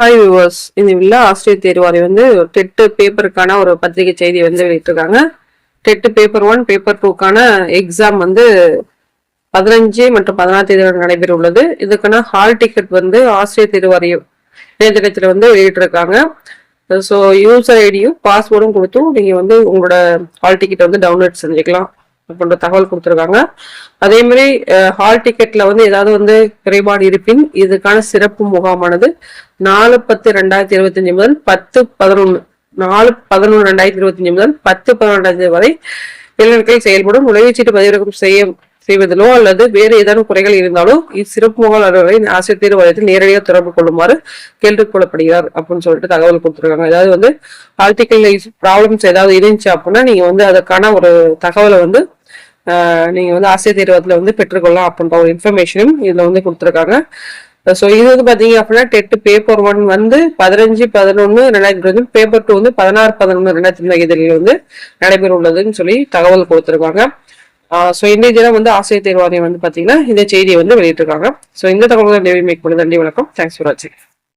Hi viewers, இந்த உள்ள ஆசிரியர் தேர்வாரி வந்து டெட் பேப்பருக்கான ஒரு பத்திரிகை செய்தி வந்து வெளியிட்டிருக்காங்க. டெட் பேப்பர் 1 பேப்பர் 2க்கான எக்ஸாம் வந்து 15 மற்றும் 16 தேதி நடைபெற உள்ளது. இதுக்கான ஹால் டிக்கெட் வந்து ஆசிரியர் தேர்வாரிய இணையதளத்தில் வந்து வெளியிட்டிருக்காங்க. ஸோ யூசர் ஐடியும் பாஸ்வேர்டும் கொடுத்தும் நீங்க வந்து உங்களோட ஹால் டிக்கெட்டை வந்து டவுன்லோட் செஞ்சுக்கலாம் அப்படின்ற தகவல் கொடுத்துருக்காங்க. அதே மாதிரி ஹால் டிக்கெட்ல வந்து ஏதாவது வந்து குறைபாடு இருப்பின் இதுக்கான சிறப்பு முகாமானது 4/10/2025 முதல் 10/11 4/11/2025 முதல் 10/11 வரை இளைஞர்கள் செயல்படும். நுழைவுச்சீட்டு பதிவிறக்கம் செய்வதிலோ அல்லது வேறு ஏதாவது குறைகள் இருந்தாலோ இச்சிறப்பு முகாம் அலுவலரை ஆசிரியர் தேர்வு வாரியத்தில் நேரடியாக தொடர்பு கொள்ளுமாறு கேட்டுக்கொள்ளப்படுகிறார் அப்படின்னு சொல்லிட்டு தகவல் கொடுத்துருக்காங்க. அதாவது வந்து ஹால் டிக்கெட் ப்ராப்ளம்ஸ் ஏதாவது இருந்துச்சு அப்படின்னா நீங்க வந்து அதுக்கான ஒரு தகவலை வந்து நீங்க வந்து ஆசிரியர் தேர்வத்துல வந்து பெற்றுக்கொள்ளலாம் அப்படின்ற ஒரு இன்ஃபர்மேஷனும் இதுல வந்து கொடுத்துருக்காங்க. ஸோ இது வந்து பாத்தீங்க அப்படின்னா டெட் பேப்பர் 1 வந்து 15/11/2020, பேப்பர் 2 வந்து 16/11/2025 வந்து நடைபெற உள்ளதுன்னு சொல்லி தகவல் கொடுத்துருக்காங்க. ஸோ இன்றைய தினம் வந்து ஆசிரியர் தேர்வாணையம் வந்து பாத்தீங்கன்னா இந்த செய்தியை வந்து வெளியிட்டிருக்காங்க. ஸோ இந்த தகவல்கள் மேக் பண்ணுது. நன்றி, வணக்கம். தேங்க்ஸ் ஃபார் வாட்சிங்.